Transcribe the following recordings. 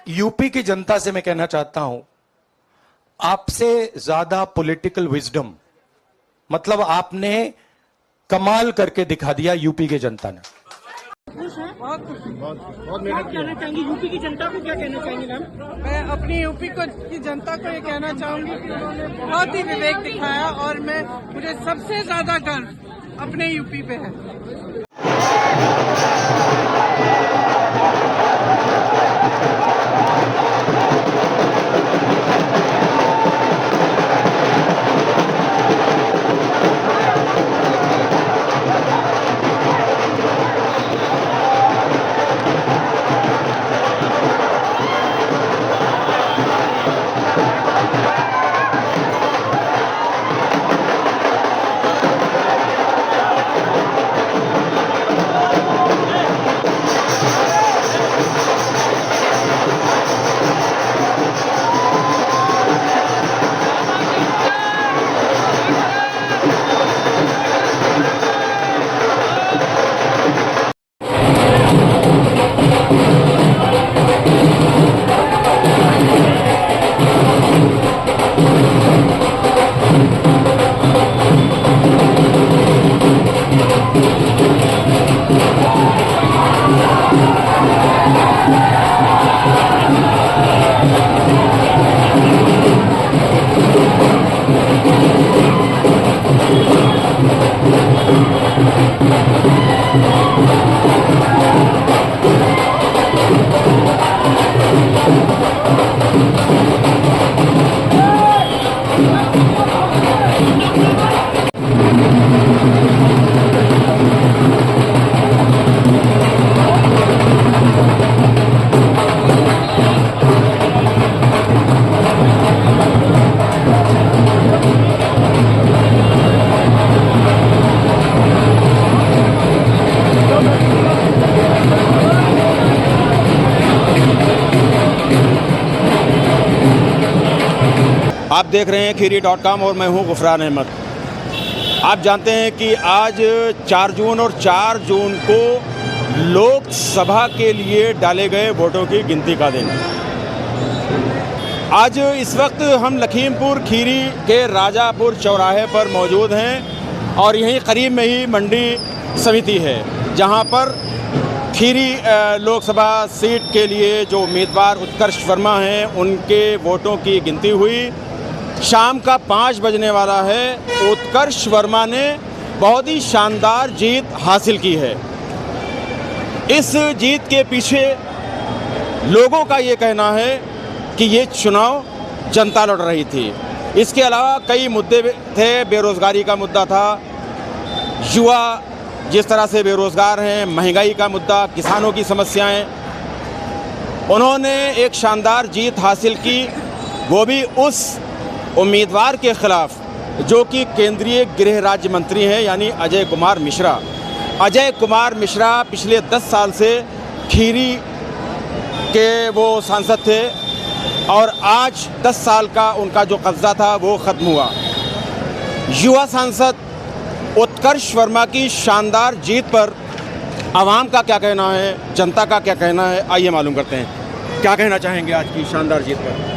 UP की जनता से मैं कहना चाहता हूं, आपसे ज्यादा पॉलिटिकल विजडम, मतलब आपने कमाल करके दिखा दिया यूपी की जनता ने। बहुत कहना चाहेंगे यूपी की जनता को, क्या कहना चाहेंगे मैम? मैं अपनी यूपी की जनता को ये कहना चाहूंगी कि उन्होंने बहुत ही विवेक दिखाया और मुझे सबसे ज्यादा गर्व अपने यूपी पे है। आप देख रहे हैं खीरी.com और मैं हूं गुफरान अहमद। आप जानते हैं कि आज 4 जून और 4 जून को लोकसभा के लिए डाले गए वोटों की गिनती का दिन। आज इस वक्त हम लखीमपुर खीरी के राजापुर चौराहे पर मौजूद हैं और यहीं करीब में ही मंडी समिति है, जहां पर खीरी लोकसभा सीट के लिए जो उम्मीदवार उत्कर्ष वर्मा हैं उनके वोटों की गिनती हुई। शाम का 5 बजने वाला है। उत्कर्ष वर्मा ने बहुत ही शानदार जीत हासिल की है। इस जीत के पीछे लोगों का ये कहना है कि ये चुनाव जनता लड़ रही थी। इसके अलावा कई मुद्दे थे। बेरोज़गारी का मुद्दा था, युवा जिस तरह से बेरोज़गार हैं, महंगाई का मुद्दा, किसानों की समस्याएं। उन्होंने एक शानदार जीत हासिल की, वो भी उस उम्मीदवार के खिलाफ जो कि केंद्रीय गृह राज्य मंत्री हैं, यानी अजय कुमार मिश्रा। अजय कुमार मिश्रा पिछले 10 साल से खीरी के वो सांसद थे और आज 10 साल का उनका जो कब्ज़ा था वो ख़त्म हुआ। युवा सांसद उत्कर्ष वर्मा की शानदार जीत पर आवाम का क्या कहना है, जनता का क्या कहना है, आइए मालूम करते हैं। क्या कहना चाहेंगे आज की शानदार जीत पर?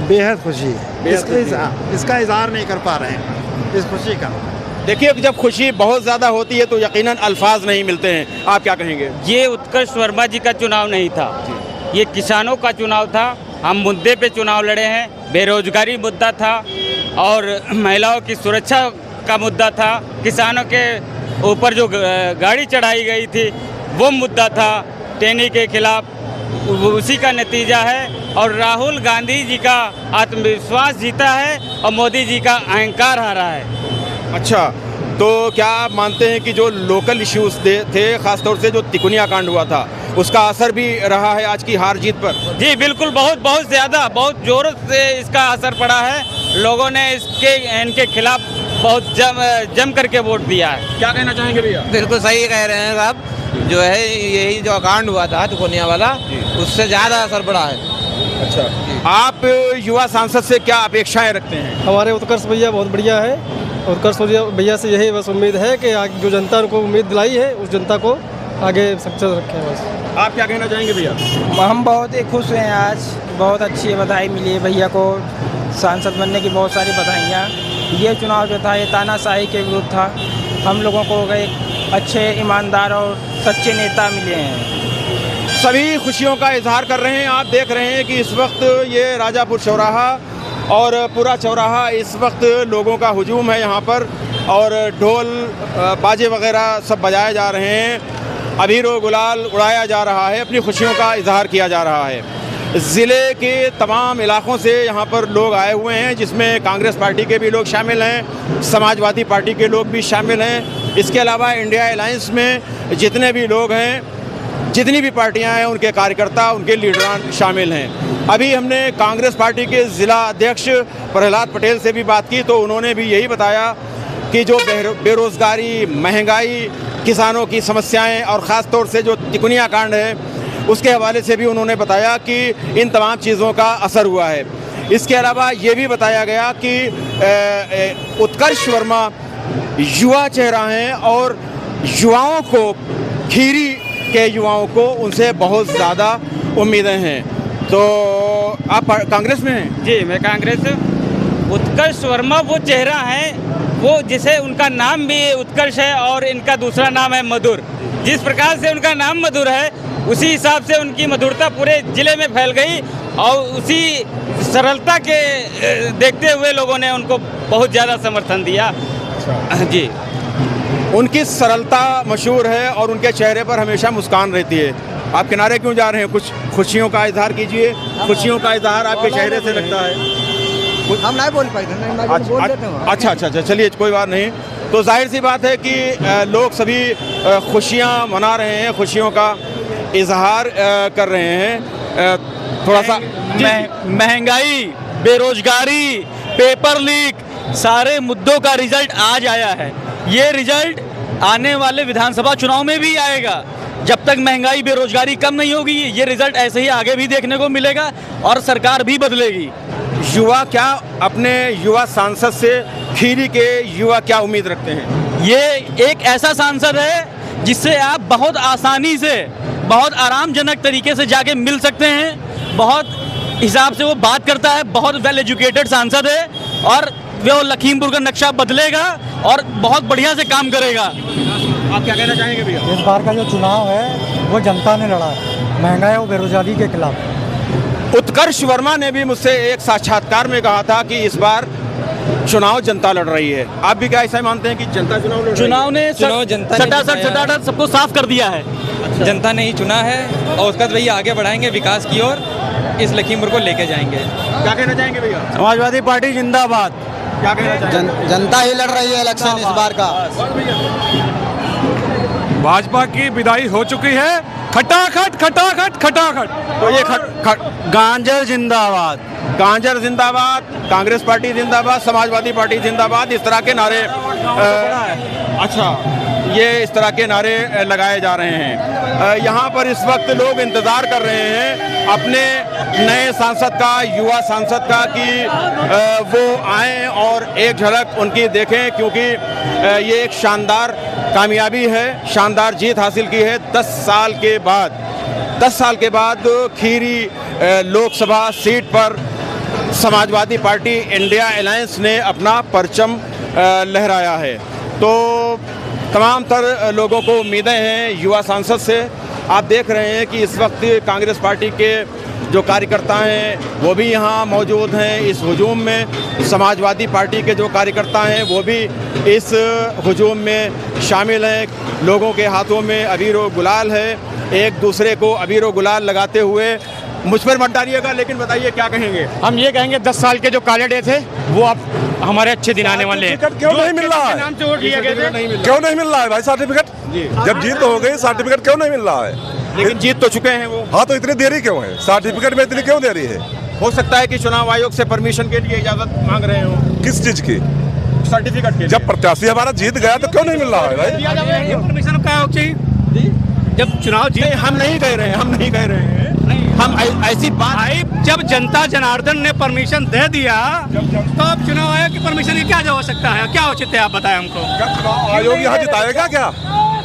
बेहद खुशी, इसका इज़हार नहीं कर पा रहे हैं, इस खुशी का। देखिए, जब खुशी बहुत ज़्यादा होती है तो यकीनन अल्फाज नहीं मिलते हैं। आप क्या कहेंगे? ये उत्कर्ष वर्मा जी का चुनाव नहीं था, ये किसानों का चुनाव था। हम मुद्दे पे चुनाव लड़े हैं। बेरोजगारी मुद्दा था और महिलाओं की सुरक्षा का मुद्दा था। किसानों के ऊपर जो गाड़ी चढ़ाई गई थी वो मुद्दा था, टेनी के खिलाफ। उसी का नतीजा है और राहुल गांधी जी का आत्मविश्वास जीता है और मोदी जी का अहंकार हारा है। अच्छा, तो क्या आप मानते हैं कि जो लोकल इश्यूज थे, खासतौर से जो तिकोनिया कांड हुआ था, उसका असर भी रहा है आज की हार जीत पर? जी बिल्कुल, बहुत ज़्यादा, बहुत जोरों से इसका असर पड़ा है। लोगों ने इनके खिलाफ बहुत जम करके वोट दिया है। क्या कहना चाहेंगे भैया? बिल्कुल सही कह रहे हैं साहब। जो है यही जो कांड हुआ था तिकोनिया वाला, उससे ज़्यादा असर पड़ा है। अच्छा, आप युवा सांसद से क्या अपेक्षाएं रखते हैं? हमारे उत्कर्ष भैया बहुत बढ़िया है। उत्कर्ष भैया से यही बस उम्मीद है कि जो जनता को उम्मीद दिलाई है उस जनता को आगे सक्सेस रखें बस। आप क्या कहना चाहेंगे भैया? हम बहुत ही खुश हैं आज, बहुत अच्छी बधाई मिली है भैया को, सांसद बनने की बहुत सारी बधाइयाँ। ये चुनाव जो था ये तानाशाही के विरुद्ध था, हम लोगों को एक अच्छे ईमानदार और सच्चे नेता मिले हैं। सभी खुशियों का इजहार कर रहे हैं। आप देख रहे हैं कि इस वक्त ये राजापुर चौराहा और पूरा चौराहा इस वक्त लोगों का हुजूम है यहाँ पर, और ढोल बाजे वगैरह सब बजाए जा रहे हैं, अबीर व गुलाल उड़ाया जा रहा है, अपनी खुशियों का इजहार किया जा रहा है। ज़िले के तमाम इलाकों से यहाँ पर लोग आए हुए हैं, जिसमें कांग्रेस पार्टी के भी लोग शामिल हैं, समाजवादी पार्टी के लोग भी शामिल हैं। इसके अलावा इंडिया अलायंस में जितने भी लोग हैं, जितनी भी पार्टियां हैं, उनके कार्यकर्ता, उनके लीडरान शामिल हैं। अभी हमने कांग्रेस पार्टी के ज़िला अध्यक्ष प्रहलाद पटेल से भी बात की, तो उन्होंने भी यही बताया कि जो बेरोज़गारी, महंगाई, किसानों की समस्याएं और ख़ास तौर से जो तिकोनिया कांड है, उसके हवाले से भी उन्होंने बताया कि इन तमाम चीज़ों का असर हुआ है। इसके अलावा ये भी बताया गया कि उत्कर्ष वर्मा युवा चेहरा हैं और युवाओं को, खीरी के युवाओं को उनसे बहुत ज़्यादा उम्मीदें हैं। तो आप कांग्रेस में हैं? जी, मैं कांग्रेस। उत्कर्ष वर्मा वो चेहरा है, वो जिसे उनका नाम भी उत्कर्ष है और इनका दूसरा नाम है मधुर। जिस प्रकार से उनका नाम मधुर है, उसी हिसाब से उनकी मधुरता पूरे ज़िले में फैल गई, और उसी सरलता के देखते हुए लोगों ने उनको बहुत ज़्यादा समर्थन दिया। जी, उनकी सरलता मशहूर है और उनके चेहरे पर हमेशा मुस्कान रहती है। आप किनारे क्यों जा रहे हैं? कुछ खुशियों का इजहार कीजिए। खुशियों का इजहार आपके चेहरे से लगता है। हम नहीं बोल पाए। अच्छा, चलिए, कोई बात नहीं। तो जाहिर सी बात है कि लोग सभी खुशियाँ मना रहे हैं, खुशियों का इजहार कर रहे हैं। थोड़ा सा महंगाई, बेरोजगारी, पेपर लीक, सारे मुद्दों का रिजल्ट आज आया है। ये रिजल्ट आने वाले विधानसभा चुनाव में भी आएगा। जब तक महंगाई, बेरोजगारी कम नहीं होगी, ये रिजल्ट ऐसे ही आगे भी देखने को मिलेगा और सरकार भी बदलेगी। युवा क्या अपने युवा सांसद से, खीरी के युवा क्या उम्मीद रखते हैं? ये एक ऐसा सांसद है जिससे आप बहुत आसानी से, बहुत आरामजनक तरीके से जाके मिल सकते हैं। बहुत हिसाब से वो बात करता है, बहुत वेल एजुकेटेड सांसद है, और वो लखीमपुर का नक्शा बदलेगा और बहुत बढ़िया से काम करेगा। आप क्या कहना चाहेंगे भैया? इस बार का जो चुनाव है वो जनता ने लड़ा है, महंगाई और बेरोजगारी के खिलाफ। उत्कर्ष वर्मा ने भी मुझसे एक साक्षात्कार में कहा था कि इस बार चुनाव जनता लड़ रही है। आप भी क्या ऐसा मानते हैं कि जनता चुनाव लड़ रही है? चुनाव जनता सटासट सबको साफ कर दिया है। अच्छा। जनता ने ही चुना है और उसका भैया आगे बढ़ाएंगे, विकास की ओर इस लखीमपुर को लेके जाएंगे। क्या कहना चाहेंगे भैया? समाजवादी पार्टी जिंदाबाद। क्या कहना चाहेंगे? जनता ही लड़ रही है इलेक्शन इस बार का। भाजपा की विदाई हो चुकी है, खटाखट खटाखट खटाखट। तो ये गांजर जिंदाबाद, गांजर जिंदाबाद, कांग्रेस पार्टी जिंदाबाद, समाजवादी पार्टी जिंदाबाद, इस तरह के नारे अच्छा, ये इस तरह के नारे लगाए जा रहे हैं। यहाँ पर इस वक्त लोग इंतज़ार कर रहे हैं अपने नए सांसद का, युवा सांसद का, कि वो आएँ और एक झलक उनकी देखें, क्योंकि ये एक शानदार कामयाबी है, शानदार जीत हासिल की है। 10 साल के बाद खीरी लोकसभा सीट पर समाजवादी पार्टी इंडिया अलायंस ने अपना परचम लहराया है। तो तमाम तर लोगों को उम्मीदें हैं युवा सांसद से। आप देख रहे हैं कि इस वक्त कांग्रेस पार्टी के जो कार्यकर्ता हैं वो भी यहाँ मौजूद हैं इस हुजूम में। समाजवादी पार्टी के जो कार्यकर्ता हैं वो भी इस हुजूम में शामिल हैं। लोगों के हाथों में अबीर व गुलाल है, एक दूसरे को अबीर व गुलाल लगाते हुए। मुझ पर मत डालिएगा, लेकिन बताइए क्या कहेंगे? हम ये कहेंगे 10 साल के जो काले डे थे वो अब हमारे अच्छे दिन आने वाले हैं। क्यों नहीं मिल रहा है? नाम से वोट लिए गए थे, क्यों नहीं मिल रहा है भाई सर्टिफिकेट? जब जीत हो गई, सर्टिफिकेट क्यों नहीं मिल रहा है? लेकिन जीत तो चुके हैं वो। हाँ, तो इतनी देरी क्यों है? सर्टिफिकेट में इतनी क्यों देरी है? हो सकता है कि चुनाव आयोग से परमिशन के लिए इजाजत मांग रहे हो। किस चीज की? सर्टिफिकेट के। जब प्रत्याशी हमारा जीत गया तो क्यों नहीं मिल रहा है भाई? परमिशन का चाहिए जब चुनाव जीत। हम नहीं कह रहे हैं, हम ऐसी बात भाई, जब जनता जनार्दन ने परमिशन दे दिया तो अब चुनाव आयोग की परमिशन की क्या हो सकता है? क्या उचित है, आप बताएं हमको। चुनाव आयोग यहाँ जिताएगा क्या?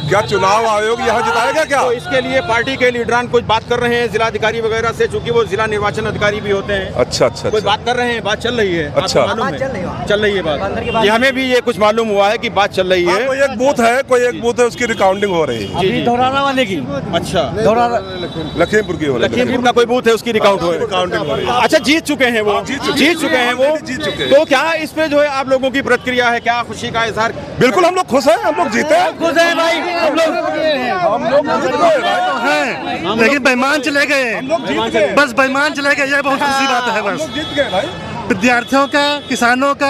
क्या चुनाव आयोग यहाँ जिताएगा क्या? तो इसके लिए पार्टी के लीडरान कुछ बात कर रहे हैं जिलाधिकारी वगैरह से, चूंकि वो जिला निर्वाचन अधिकारी भी होते हैं। अच्छा अच्छा, कुछ बात कर रहे हैं, बात चल रही है। अच्छा, आपको मालूम है? चल रही है बात। ये हमें भी ये कुछ मालूम हुआ है कि बात चल रही है। कोई एक बूथ है उसकी रिकाउंटिंग हो रही है। अभी धौराना वाले की। अच्छा, लखीमपुर की हो रही है। लखीमपुर का कोई बूथ है उसकी रिकाउंटिंग हो रही है। अच्छा, जीत चुके हैं वो, जीत चुके हैं वो। तो क्या इस पे जो है आप लोगों की प्रतिक्रिया है, क्या खुशी का इजहार? बिल्कुल, हम लोग खुश हैं, हम लोग जीते हैं। खुश हैं भाई, हम लोग हैं, लेकिन बेईमान चले गए, बस बेईमान चले गए, ये बहुत खुशी बात है। बस जीत गए भाई। विद्यार्थियों का, किसानों का,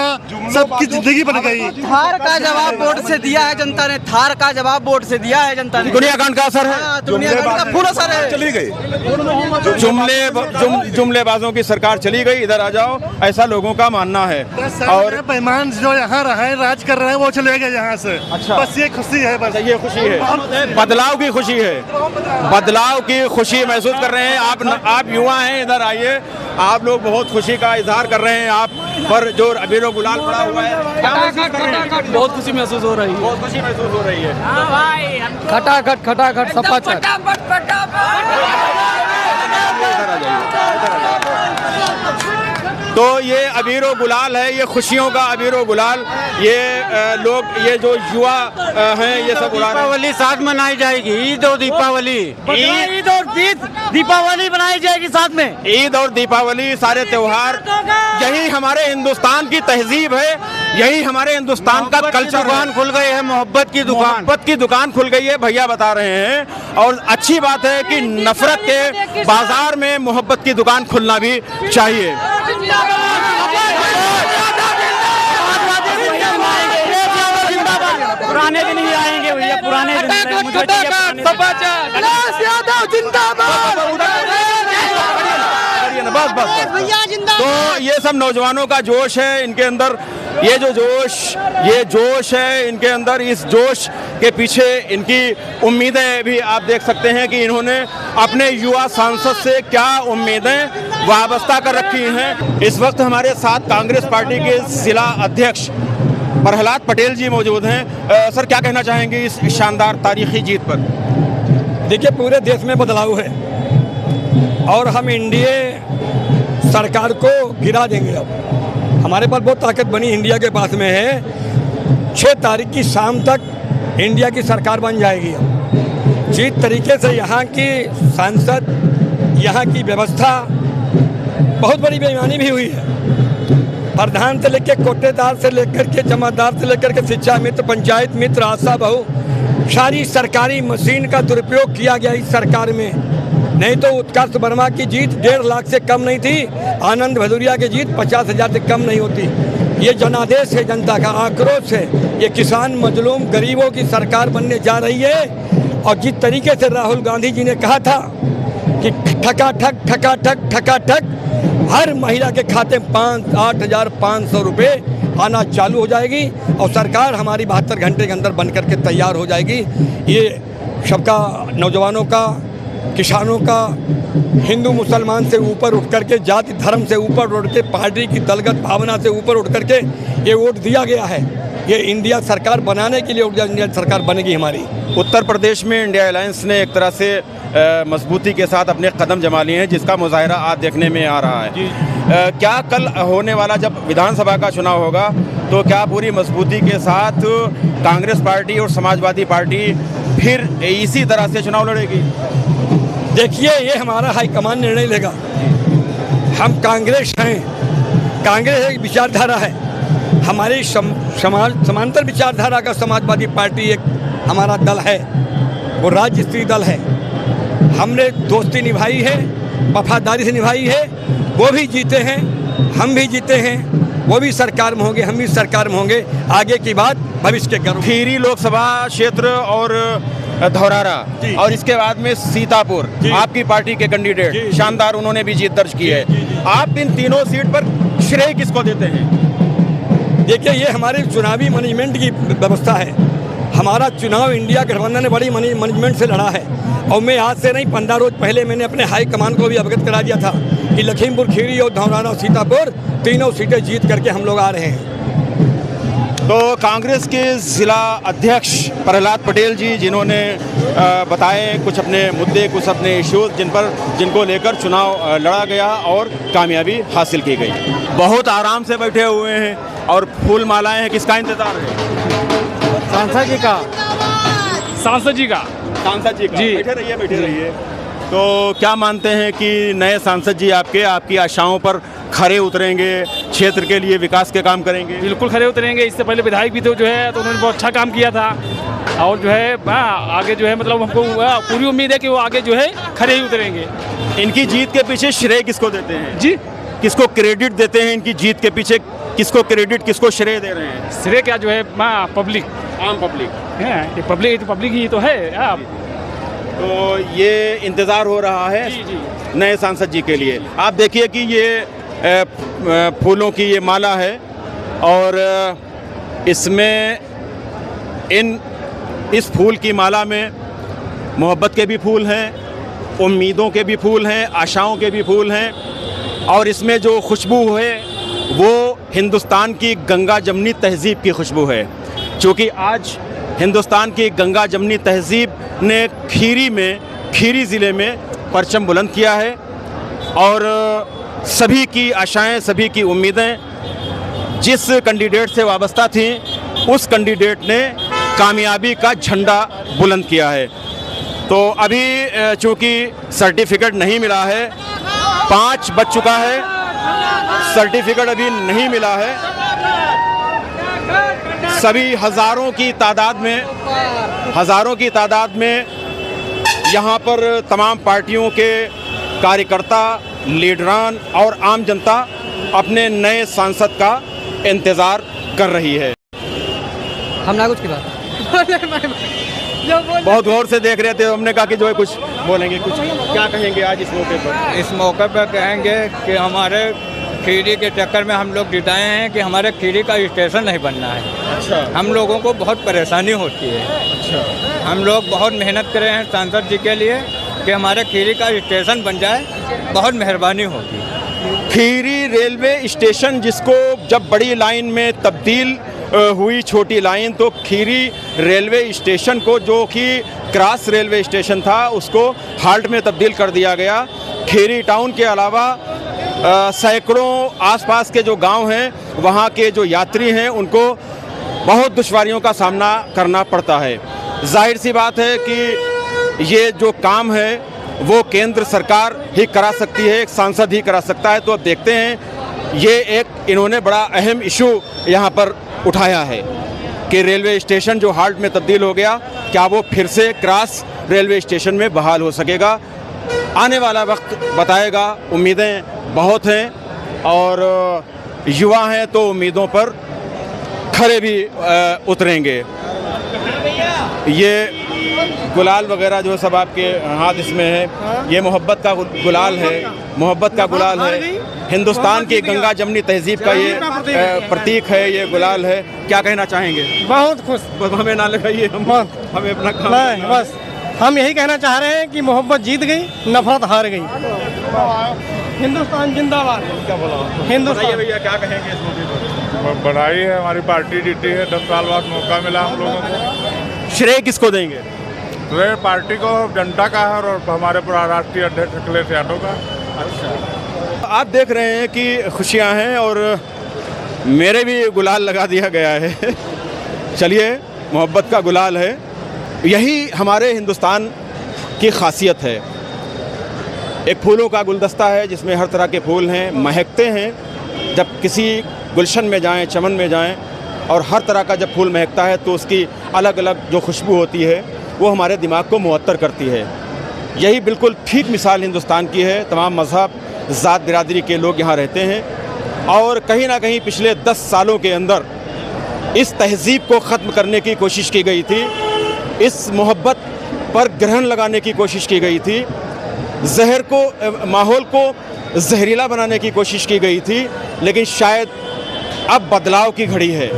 सबकी जिंदगी बन गई। थार का जवाब वोट से दिया है जनता ने, थार का जवाब वोट से दिया है जनता ने। दुनिया कांड का असर है, दुनिया कांड का पूरा असर है। चली गई जुमलेबाजों की सरकार चली गई, इधर आ जाओ, ऐसा लोगों का मानना है। और बेईमान जो यहाँ रहे, राज कर रहे हैं, वो चले गए यहाँ से। अच्छा, बस ये खुशी है, बस ये खुशी है, बदलाव की खुशी है, बदलाव की खुशी महसूस कर रहे हैं आप युवा हैं, इधर आइए। आप लोग बहुत खुशी का इजहार कर रहे हैं, आप पर जो अबीरो गुलाल पड़ा हुआ है, क्या महसूस कर रहे हैं? बहुत खुशी महसूस हो रही है, बहुत खुशी महसूस हो रही है। खटाखट सपा तो ये अबीरो गुलाल है, ये खुशियों का अबीरो गुलाल, ये लोग, ये जो युवा हैं, ये सब उड़ा रहे हैं। दीपावली साथ मनाई जाएगी, ईद और दीपावली, ईद और दीपावली बनाई जाएगी साथ में। ईद और दीपावली, सारे त्योहार, यही हमारे हिंदुस्तान की तहजीब है, यही हमारे हिंदुस्तान का कल्चर। दुकान खुल गई है, मोहब्बत की दुकान खुल गई है, भैया बता रहे हैं। और अच्छी बात है कि नफरत के बाजार में मोहब्बत की दुकान खुलना भी चाहिए। पुराने दिन ही आएंगे भैया, पुराने दिन। तो ये सब नौजवानों का जोश है इनके अंदर, ये जोश है इनके अंदर। इस जोश के पीछे इनकी उम्मीदें भी आप देख सकते हैं कि इन्होंने अपने युवा सांसद से क्या उम्मीदें वाबस्ता कर रखी हैं। इस वक्त हमारे साथ कांग्रेस पार्टी के जिला अध्यक्ष प्रहलाद पटेल जी मौजूद हैं। सर, क्या कहना चाहेंगे इस शानदार तारीखी जीत पर? देखिए, पूरे देश में बदलाव है और हम एनडीए सरकार को गिरा देंगे। अब हमारे पास बहुत ताकत बनी इंडिया के पास में है। 6 तारीख की शाम तक इंडिया की सरकार बन जाएगी। अब जिस तरीके से यहाँ की सांसद, यहाँ की व्यवस्था, बहुत बड़ी बेईमानी भी हुई है। प्रधान से लेकर कोटेदार से लेकर के जमादार से लेकर के शिक्षा मित्र, पंचायत मित्र, आशा बहू, सारी सरकारी मशीन का दुरुपयोग किया गया इस सरकार में। नहीं तो उत्कर्ष वर्मा की जीत 1.5 लाख से कम नहीं थी, आनंद भदौरिया की जीत 50,000 से कम नहीं होती। ये जनादेश है, जनता का आक्रोश है। ये किसान, मजलूम, गरीबों की सरकार बनने जा रही है। और जिस तरीके से राहुल गांधी जी ने कहा था कि ठकाठक हर महिला के खाते में 8,500 रुपये आना चालू हो जाएगी और सरकार हमारी 72 घंटे के अंदर बन करके तैयार हो जाएगी। ये सबका, नौजवानों का, किसानों का, हिंदू मुसलमान से ऊपर उठ करके, जाति धर्म से ऊपर उठ के, पार्टी की दलगत भावना से ऊपर उठ करके ये वोट दिया गया है। ये इंडिया सरकार बनाने के लिए इंडिया सरकार बनेगी हमारी। उत्तर प्रदेश में इंडिया अलायंस ने एक तरह से मजबूती के साथ अपने कदम जमा लिए हैं, जिसका मुजाहिरा आज देखने में आ रहा है। क्या कल होने वाला जब विधानसभा का चुनाव होगा तो क्या पूरी मजबूती के साथ कांग्रेस पार्टी और समाजवादी पार्टी फिर इसी तरह से चुनाव लड़ेगी? देखिए, ये हमारा हाईकमान निर्णय लेगा। हम कांग्रेस हैं, कांग्रेस एक विचारधारा है, हमारी समांतर विचारधारा का समाजवादी पार्टी एक हमारा दल है, वो राज्य स्तरीय दल है। हमने दोस्ती निभाई है, वफादारी से निभाई है। वो भी जीते हैं, हम भी जीते हैं, वो भी सरकार में होंगे, हम भी सरकार में होंगे। आगे की बात भविष्य के गर्व। खीरी लोकसभा क्षेत्र और धौरारा और इसके बाद में सीतापुर, आपकी पार्टी के कैंडिडेट शानदार, उन्होंने भी जीत दर्ज की है। आप इन तीनों सीट पर श्रेय किसको देते हैं? देखिए, ये हमारे चुनावी मैनेजमेंट की व्यवस्था है। हमारा चुनाव इंडिया गठबंधन ने बड़ी मैनेजमेंट से लड़ा है और मैं आज से नहीं, 15 रोज पहले मैंने अपने हाईकमान को भी अवगत करा दिया था कि लखीमपुर खीरी और धौरारा और सीतापुर तीनों सीटें जीत करके हम लोग आ रहे हैं। तो कांग्रेस के ज़िला अध्यक्ष प्रहलाद पटेल जी, जिन्होंने बताए कुछ अपने मुद्दे, कुछ अपने इश्यूज जिनको लेकर चुनाव लड़ा गया और कामयाबी हासिल की गई। बहुत आराम से बैठे हुए हैं और फूल मालाएं हैं। किसका इंतजार है? सांसद जी का। सांसद जी का। सांसद जी का। जी। बैठे रहिए। तो क्या मानते हैं कि नए सांसद जी आपकी आशाओं पर खरे उतरेंगे, क्षेत्र के लिए विकास के काम करेंगे? बिल्कुल खरे उतरेंगे। इससे पहले विधायक भी थे जो है, तो उन्होंने बहुत अच्छा काम किया था और जो है आगे जो है मतलब हमको पूरी उम्मीद है कि वो आगे जो है खरे ही उतरेंगे। इनकी जीत के पीछे श्रेय किसको देते हैं जी? किसको क्रेडिट देते हैं? इनकी जीत के पीछे किसको क्रेडिट, किसको श्रेय दे रहे हैं? श्रेय क्या जो है पब्लिक, आम पब्लिक है। पब्लिक ही तो है। तो ये इंतज़ार हो रहा है नए सांसद जी के लिए। आप देखिए कि ये फूलों की ये माला है और इसमें इस फूल की माला में मोहब्बत के भी फूल हैं, उम्मीदों के भी फूल हैं, आशाओं के भी फूल हैं और इसमें जो खुशबू है वो हिंदुस्तान की गंगा जमनी तहज़ीब की खुशबू है। क्योंकि आज हिंदुस्तान की गंगा जमनी तहज़ीब ने खीरी ज़िले में परचम बुलंद किया है और सभी की आशाएं, सभी की उम्मीदें जिस कैंडिडेट से वाबस्ता थीं, उस कैंडिडेट ने कामयाबी का झंडा बुलंद किया है। तो अभी चूँकि सर्टिफिकेट नहीं मिला है, 5 बज चुका है, सर्टिफिकेट अभी नहीं मिला है। सभी हज़ारों की तादाद में यहाँ पर तमाम पार्टियों के कार्यकर्ता, लीडरान और आम जनता अपने नए सांसद का इंतज़ार कर रही है। हम ना कुछ की बात बहुत गौर से देख रहे थे, हमने कहा कि जो है कुछ बोलेंगे, कुछ क्या कहेंगे आज इस मौके पर? इस मौके पर कहेंगे कि हमारे खीरी के चक्कर में हम लोग जिताए हैं कि हमारे खीरी का स्टेशन नहीं बनना है। अच्छा। हम लोगों को बहुत परेशानी होती है। अच्छा। हम लोग बहुत मेहनत करे हैं सांसद जी के लिए कि हमारे खीरी का स्टेशन बन जाए, बहुत मेहरबानी होगी। खीरी रेलवे स्टेशन, जिसको जब बड़ी लाइन में तब्दील हुई छोटी लाइन, तो खीरी रेलवे स्टेशन को, जो कि क्रॉस रेलवे स्टेशन था, उसको हाल्ट में तब्दील कर दिया गया। खीरी टाउन के अलावा सैकड़ों आसपास के जो गांव हैं, वहां के जो यात्री हैं, उनको बहुत दुश्वारियों का सामना करना पड़ता है। जाहिर सी बात है कि ये जो काम है वो केंद्र सरकार ही करा सकती है, एक सांसद ही करा सकता है। तो अब देखते हैं, ये एक इन्होंने बड़ा अहम इशू यहाँ पर उठाया है कि रेलवे स्टेशन जो हाल्ट में तब्दील हो गया, क्या वो फिर से क्रॉस रेलवे स्टेशन में बहाल हो सकेगा? आने वाला वक्त बताएगा। उम्मीदें बहुत हैं और युवा हैं तो उम्मीदों पर खरे भी उतरेंगे। ये गुलाल वगैरह जो सब आपके हाथ इसमें है, ये मोहब्बत का गुलाल है, मोहब्बत का गुलाल है। हिंदुस्तान की गंगा जमनी तहजीब का ये प्रतीक है, ये गुलाल है। क्या कहना चाहेंगे? बहुत खुश। हमें ना लगाइए, हमें अपना काम नहीं, बस हम यही कहना चाह रहे हैं कि मोहब्बत जीत गई, नफरत हार गई। हिंदुस्तान जिंदाबाद। क्या बोला? हिंदुस्तान। भैया क्या कहेंगे इस मौके पर? बढ़ाई है, हमारी पार्टी जीती है, 10 साल बाद मौका मिला हम लोगों को। श्रेय किसको देंगे? श्रेय पार्टी को, जनता का है और हमारे राष्ट्रीय अध्यक्ष अखिलेश यादव का। अच्छा। आप देख रहे हैं कि खुशियां हैं और मेरे भी गुलाल लगा दिया गया है। चलिए, मोहब्बत का गुलाल है। यही हमारे हिंदुस्तान की खासियत है। एक फूलों का गुलदस्ता है जिसमें हर तरह के फूल हैं, महकते हैं। जब किसी गुलशन में जाएं, चमन में जाएं और हर तरह का जब फूल महकता है तो उसकी अलग अलग जो खुशबू होती है वो हमारे दिमाग को मुअत्तर करती है। यही बिल्कुल ठीक मिसाल हिंदुस्तान की है। तमाम मज़हब, ज़ात, बिरादरी के लोग यहाँ रहते हैं और कहीं ना कहीं पिछले 10 सालों के अंदर इस तहज़ीब को ख़त्म करने की कोशिश की गई थी, इस मोहब्बत पर ग्रहण लगाने की कोशिश की गई थी, जहर को, माहौल को जहरीला बनाने की कोशिश की गई थी। लेकिन शायद अब बदलाव की घड़ी है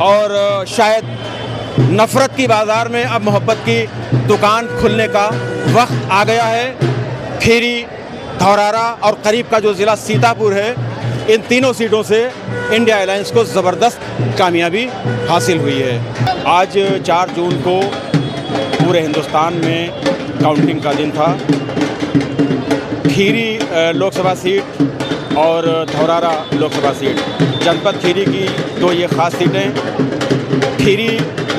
और शायद नफ़रत की बाज़ार में अब मोहब्बत की दुकान खुलने का वक्त आ गया है। खीरी, धौरारा और करीब का जो ज़िला सीतापुर है, इन तीनों सीटों से इंडिया अलायंस को ज़बरदस्त कामयाबी हासिल हुई है। आज 4 जून को पूरे हिंदुस्तान में काउंटिंग का दिन था। खीरी लोकसभा सीट और धौरारा लोकसभा सीट, जनपद खीरी की 2 ये ख़ास सीटें। खीरी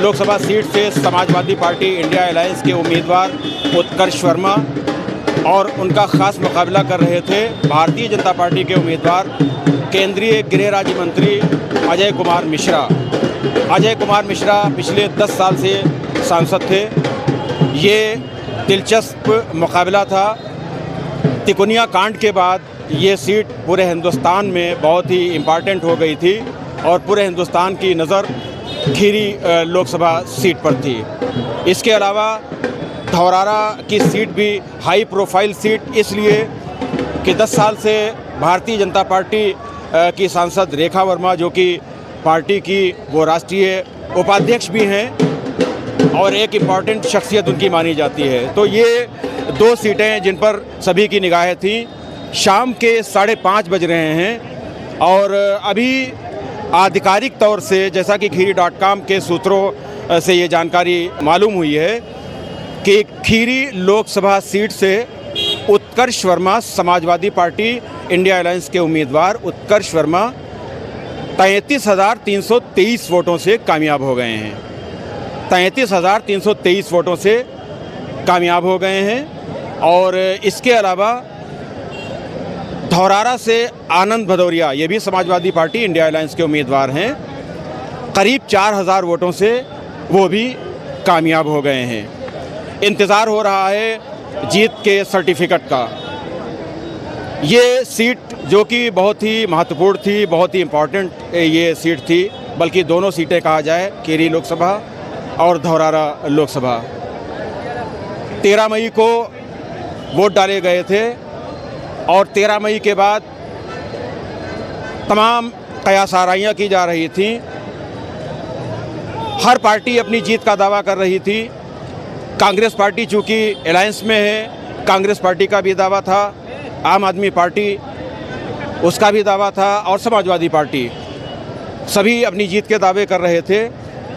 लोकसभा सीट से समाजवादी पार्टी इंडिया अलायंस के उम्मीदवार उत्कर्ष वर्मा और उनका ख़ास मुकाबला कर रहे थे भारतीय जनता पार्टी के उम्मीदवार केंद्रीय गृह राज्य मंत्री अजय कुमार मिश्रा। अजय कुमार मिश्रा पिछले 10 साल से सांसद थे। ये दिलचस्प मुकाबला था। तिकोनिया कांड के बाद ये सीट पूरे हिंदुस्तान में बहुत ही इम्पॉर्टेंट हो गई थी और पूरे हिंदुस्तान की नज़र खीरी लोकसभा सीट पर थी। इसके अलावा धौरारा की सीट भी हाई प्रोफाइल सीट इसलिए कि 10 साल से भारतीय जनता पार्टी की सांसद रेखा वर्मा, जो कि पार्टी की वो राष्ट्रीय उपाध्यक्ष भी हैं और एक इम्पॉर्टेंट शख्सियत उनकी मानी जाती है। तो ये 2 सीटें जिन पर सभी की निगाहें थीं। शाम के 5:30 बज रहे हैं और अभी आधिकारिक तौर से जैसा कि खीरी.com के सूत्रों से ये जानकारी मालूम हुई है कि खीरी लोकसभा सीट से Utkarsh Verma, Samajwadi party India alliance के उम्मीदवार उत्कर्ष वर्मा 33,323 वोटों से कामयाब हो गए हैं। 33,323 वोटों से कामयाब हो गए हैं। और इसके अलावा धौरारा से आनंद भदौरिया, ये भी समाजवादी पार्टी इंडिया अलायंस के उम्मीदवार हैं, करीब 4,000 वोटों से वो भी कामयाब हो गए हैं। इंतज़ार हो रहा है जीत के सर्टिफिकेट का। ये सीट जो कि बहुत ही महत्वपूर्ण थी, बहुत ही इम्पॉर्टेंट ये सीट थी, बल्कि दोनों सीटें कहा जाए, खीरी लोकसभा और धौरारा लोकसभा। 13 मई को वोट डाले गए थे और 13 मई के बाद तमाम कयासाराइयाँ की जा रही थीं। हर पार्टी अपनी जीत का दावा कर रही थी। कांग्रेस पार्टी चूँकि अलायंस में है, कांग्रेस पार्टी का भी दावा था, आम आदमी पार्टी उसका भी दावा था और समाजवादी पार्टी, सभी अपनी जीत के दावे कर रहे थे।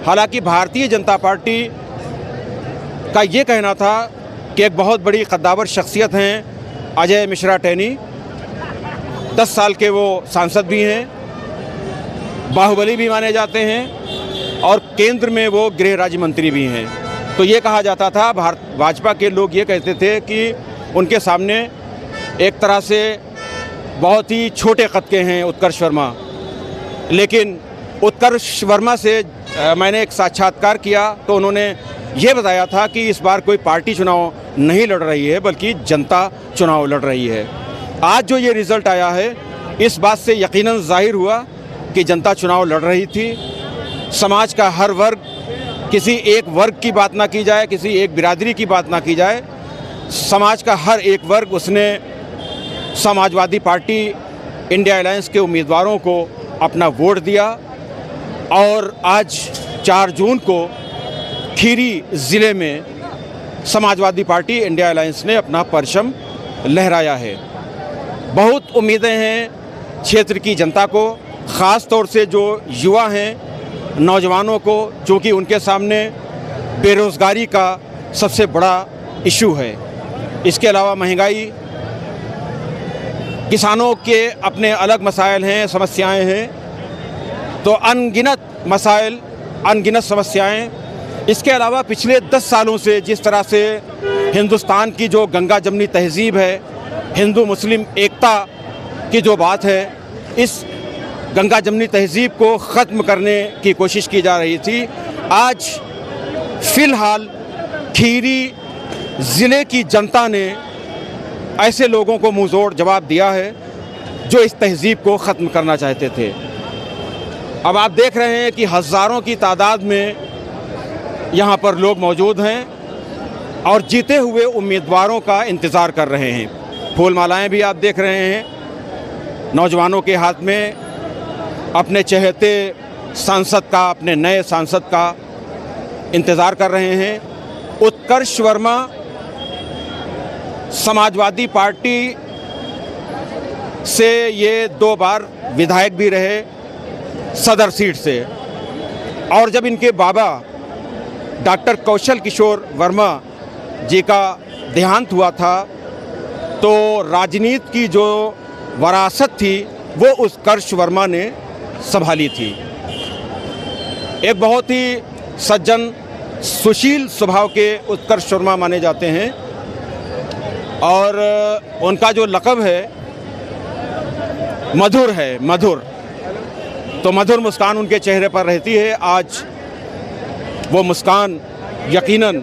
हालांकि भारतीय जनता पार्टी का ये कहना था कि एक बहुत बड़ी कद्दावर शख्सियत हैं अजय मिश्रा टैनी, 10 साल के वो सांसद भी हैं, बाहुबली भी माने जाते हैं और केंद्र में वो गृह राज्य मंत्री भी हैं। तो ये कहा जाता था, भाजपा के लोग ये कहते थे कि उनके सामने एक तरह से बहुत ही छोटे कद के हैं उत्कर्ष वर्मा। लेकिन उत्कर्ष वर्मा से मैंने एक साक्षात्कार किया तो उन्होंने ये बताया था कि इस बार कोई पार्टी चुनाव नहीं लड़ रही है, बल्कि जनता चुनाव लड़ रही है। आज जो ये रिज़ल्ट आया है, इस बात से यकीनन ज़ाहिर हुआ कि जनता चुनाव लड़ रही थी। समाज का हर वर्ग, किसी एक वर्ग की बात ना की जाए, किसी एक बिरादरी की बात ना की जाए, समाज का हर एक वर्ग उसने समाजवादी पार्टी इंडिया अलायंस के उम्मीदवारों को अपना वोट दिया। और आज 4 जून को खीरी ज़िले में समाजवादी पार्टी इंडिया अलायंस ने अपना परचम लहराया है। बहुत उम्मीदें हैं क्षेत्र की जनता को, ख़ास तौर से जो युवा हैं, नौजवानों को, चूँकि उनके सामने बेरोज़गारी का सबसे बड़ा इशू है। इसके अलावा महंगाई, किसानों के अपने अलग मसाइल हैं, समस्याएं हैं, तो अनगिनत मसाइल, अनगिनत समस्याएं। इसके अलावा पिछले 10 सालों से जिस तरह से हिंदुस्तान की जो गंगा जमनी तहज़ीब है, हिंदू मुस्लिम एकता की जो बात है, इस गंगा जमनी तहज़ीब को ख़त्म करने की कोशिश की जा रही थी। आज फ़िलहाल खीरी ज़िले की जनता ने ऐसे लोगों को मुंहजोड़ जवाब दिया है जो इस तहज़ीब को ख़त्म करना चाहते थे। अब आप देख रहे हैं कि हज़ारों की तादाद में यहाँ पर लोग मौजूद हैं और जीते हुए उम्मीदवारों का इंतज़ार कर रहे हैं। फूल मालाएँ भी आप देख रहे हैं नौजवानों के हाथ में, अपने चहेते सांसद का, अपने नए सांसद का इंतज़ार कर रहे हैं। उत्कर्ष वर्मा समाजवादी पार्टी से ये 2 बार विधायक भी रहे सदर सीट से। और जब इनके बाबा डॉक्टर कौशल किशोर वर्मा जी का देहांत हुआ था तो राजनीति की जो विरासत थी वो उत्कर्ष वर्मा ने संभाली थी। एक बहुत ही सज्जन सुशील स्वभाव के उत्कर्ष वर्मा माने जाते हैं और उनका जो लक़ब है मधुर है, मधुर। तो मधुर मुस्कान उनके चेहरे पर रहती है। आज वो मुस्कान यकीनन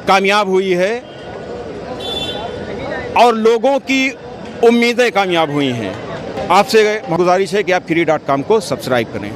कामयाब हुई है और लोगों की उम्मीदें कामयाब हुई हैं। आपसे गुजारिश है कि आप Khirii.com को सब्सक्राइब करें।